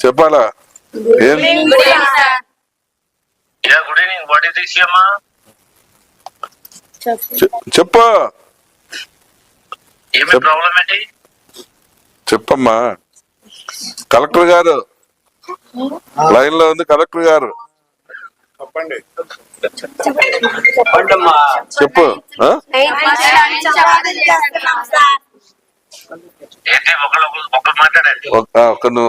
చెప్పాలా? Good evening. What is this అమ్మా? చెప్పు. ఏమి ప్రాబ్లం ఏంటి? చెప్పమ్మా. కలెక్టర్ గారు లైన్ లో ఉంది. కలెక్టర్ గారు చెప్పండి. చెప్పు.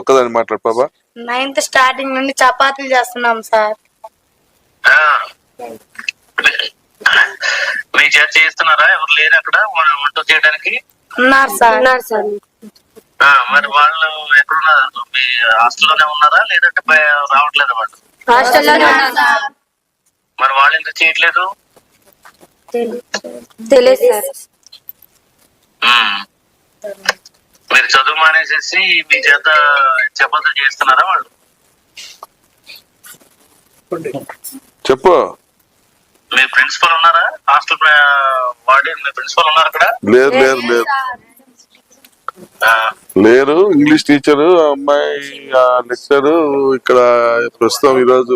ఒక్కదాన్ని మాట్లాడు బాబా. 9th స్టార్టింగ్ నుండి చపాతీలు చేస్తున్నాం సార్. మీ చేత చేస్తున్నారా? ఎవరు లేరు అక్కడ వంట చేయడానికి? ఉన్నారు సార్. మరి వాళ్ళు ఎక్కడున్నారు? మీ హాస్టల్లోనే ఉన్నారా లేదంటే రావట్లేదా వాళ్ళు? హాస్టల్లోనే ఉన్నారు సార్. మరి వాళ్ళు ఎందుకు చేయట్లేదు? తెలియదు సార్. మీరు చదువు మానేసేసి మీ చేత చపాతీలు చేస్తున్నారా వాళ్ళు? చెప్పు. మీ ప్రిన్సిపల్ ఉన్నారా? హాస్టల్ వార్డెన్ మీ ప్రిన్సిపల్ ఉన్నారు అక్కడ? లేరు. ఇంగ్లీష్ టీచరు అమ్మాయి లెక్చరు ఇక్కడ ప్రస్తుతం ఈరోజు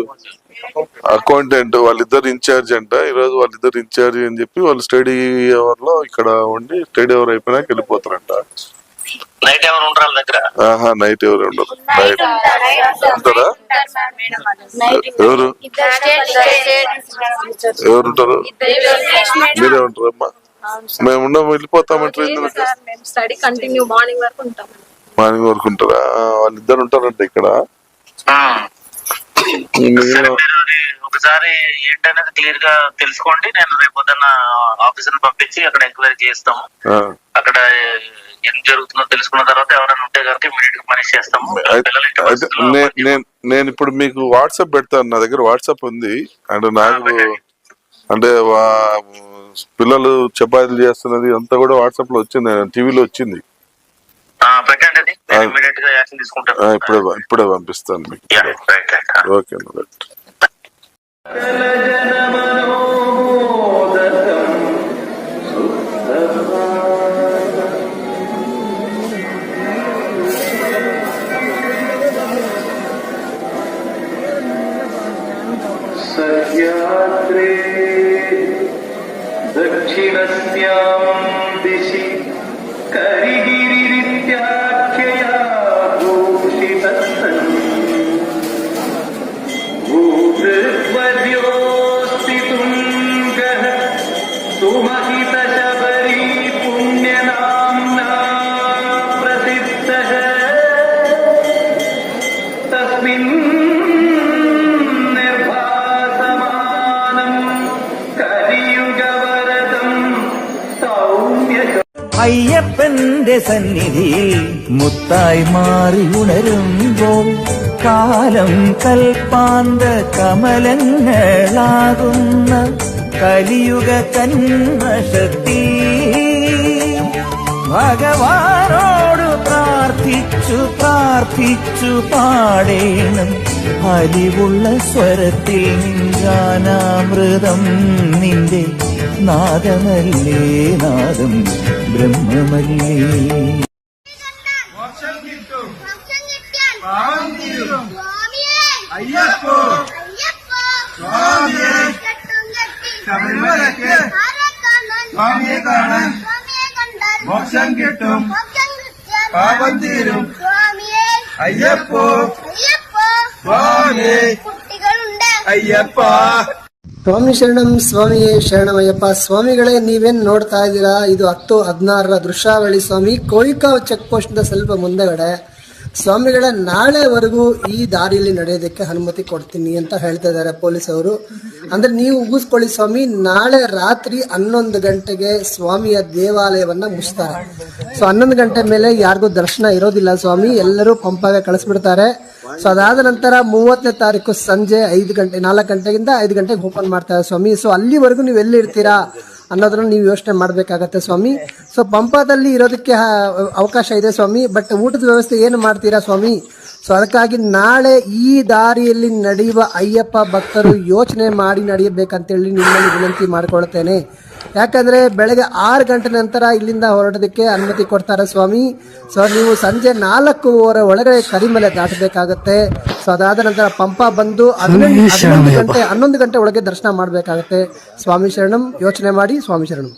అకౌంటెంట్ వాళ్ళిద్దరు ఇన్ఛార్జ్ అంట. ఈరోజు వాళ్ళిద్దరు ఇన్ఛార్జ్ అని చెప్పి వాళ్ళు స్టడీ అవర్ లో ఇక్కడ ఉండి స్టడీ అవర్ అయిపోయినాక వెళ్ళిపోతారంట. నైట్ ఎవరు ఉంటారు దగ్గర? నైట్ ఎవరు ఉండరు. నైట్ ఉంటారా? ఎవరుంటారు? మీరే ఉంటారమ్మా? మేము వెళ్ళిపోతామంటారు. మార్నింగ్ వరకు ఉంటారా? వాళ్ళిద్దరు ఉంటారంట ఇక్కడ. ఒకసారి ఏంటనేది క్లియర్ గా తెలుసుకోండి. నేను రేపు పొద్దున్న ఆఫీసర్ పంపించి అక్కడ ఎంక్వైరీ చేస్తాము. అక్కడ ఏం జరుగుతుందో తెలుసుకున్న తర్వాత ఎవరైనా ఉంటే కనుక ఇమీడియట్ గా పనిష్ చేస్తాము. నేను ఇప్పుడు మీకు వాట్సాప్ పెడతాను. నా దగ్గర వాట్సాప్ ఉంది. అండ్ నాకు అంటే పిల్లలు చపాతీలు చేస్తున్నది అంతా కూడా వాట్సాప్ లో వచ్చింది, టీవీలో వచ్చింది. పెట్టండి, ఇమీడియట్ గా యాక్షన్ తీసుకుంటాను. ఇప్పుడే పంపిస్తాను మీకు. ఓకే. సహ్యాద్రే దక్షిణస్యాం దిశి కరిగిరిత్యాఖ్యయా భూషితస్తన్ భూతృవర్యోస్తి తుంగః సుమహిత శబరీ పుణ్యనామ్నా ప్రసిద్ధః తస్మిన్ അയ്യപ്പന്റെ സന്നിധിയിൽ മുത്തായി മാറി ഉണരുമ്പോൾ കാലം കൽപ്പാന്ത കമലങ്ങളാകുന്ന കലിയുഗ കന്മഷത്തിൽ ഭഗവാനോട് പ്രാർത്ഥിച്ചു പാടേണം അലിവുള്ള സ്വരത്തിൽ നിഞ്ചാനാമൃതം നിന്റെ നാദമല്ലേ നാദം ബ്രഹ്മമല്ലേ. മോക്ഷം കിട്ടും, പാപം തീരും, അയ്യപ്പോ സ്വാമി അയ്യപ്പ. ಸ್ವಾಮಿ ಶರಣಂ, ಸ್ವಾಮಿಯೇ ಶರಣಮಯ್ಯಪ್ಪ. ಸ್ವಾಮಿಗಳೇ, ನೀವೇನು ನೋಡ್ತಾ ಇದ್ದೀರಾ, ಇದು 10-16 ದೃಶ್ಯಾವಳಿ ಸ್ವಾಮಿ, ಕೋಯಿಕಾವ್ ಚೆಕ್ ಪೋಸ್ಟ್ ಸ್ವಲ್ಪ ಮುಂದೆಗಡೆ. ಸ್ವಾಮಿಗಳೇ, ನಾಳೆವರೆಗೂ ಈ ದಾರಿಯಲ್ಲಿ ನಡೆಯೋದಕ್ಕೆ ಅನುಮತಿ ಕೊಡ್ತೀನಿ ಅಂತ ಹೇಳ್ತಾ ಇದ್ದಾರೆ ಪೊಲೀಸ್ ಅವರು. ಅಂದ್ರೆ ನೀವು ಉಗಿಸ್ಕೊಳ್ಳಿ ಸ್ವಾಮಿ, ನಾಳೆ ರಾತ್ರಿ 11 ಗಂಟೆಗೆ ಸ್ವಾಮಿಯ ದೇವಾಲಯವನ್ನ ಮುಚ್ತಾರೆ. ಸೊ 11 ಗಂಟೆ ಮೇಲೆ ಯಾರಿಗೂ ದರ್ಶನ ಇರೋದಿಲ್ಲ ಸ್ವಾಮಿ, ಎಲ್ಲರೂ ಪಂಪಾಗೆ ಕಳಿಸ್ಬಿಡ್ತಾರೆ. ಸೊ ಅದಾದ ನಂತರ 30ನೇ ತಾರೀಕು ಸಂಜೆ 4 ಗಂಟೆಗಿಂದ 5 ಗಂಟೆಗೆ ಓಪನ್ ಮಾಡ್ತಾರೆ ಸ್ವಾಮಿ. ಸೊ ಅಲ್ಲಿವರೆಗೂ ನೀವು ಎಲ್ಲಿರ್ತೀರಾ ಅನ್ನೋದನ್ನ ನೀವು ಯೋಚನೆ ಮಾಡಬೇಕಾಗತ್ತೆ ಸ್ವಾಮಿ. ಸೊ ಪಂಪಾದಲ್ಲಿ ಇರೋದಕ್ಕೆ ಅವಕಾಶ ಇದೆ ಸ್ವಾಮಿ, ಬಟ್ ಊಟದ ವ್ಯವಸ್ಥೆ ಏನು ಮಾಡ್ತೀರಾ ಸ್ವಾಮಿ? ಸೊ ಸೊ ಅದಕ್ಕಾಗಿ ನಾಳೆ ಈ ದಾರಿಯಲ್ಲಿ ನಡೆಯುವ ಅಯ್ಯಪ್ಪ ಭಕ್ತರು ಯೋಚನೆ ಮಾಡಿ ನಡೆಯಬೇಕಂತೇಳಿ ನಿಮ್ಮಲ್ಲಿ ವಿನಂತಿ ಮಾಡಿಕೊಳ್ತೇನೆ. ಯಾಕಂದರೆ ಬೆಳಗ್ಗೆ 6 ಗಂಟೆ ನಂತರ ಇಲ್ಲಿಂದ ಹೊರಡೋದಕ್ಕೆ ಅನುಮತಿ ಕೊಡ್ತಾರೆ ಸ್ವಾಮಿ. ಸೊ ನೀವು ಸಂಜೆ 4:15 ಒಳಗಡೆ ಕರಿಮಲೆ ದಾಟಬೇಕಾಗತ್ತೆ. ಸೊ ಅದಾದ ನಂತರ ಪಂಪ ಬಂದು 11 ಗಂಟೆ ಒಳಗೆ ದರ್ಶನ ಮಾಡಬೇಕಾಗತ್ತೆ. ಸ್ವಾಮಿ ಶರಣಂ. ಯೋಚನೆ ಮಾಡಿ. ಸ್ವಾಮಿ ಶರಣಂ.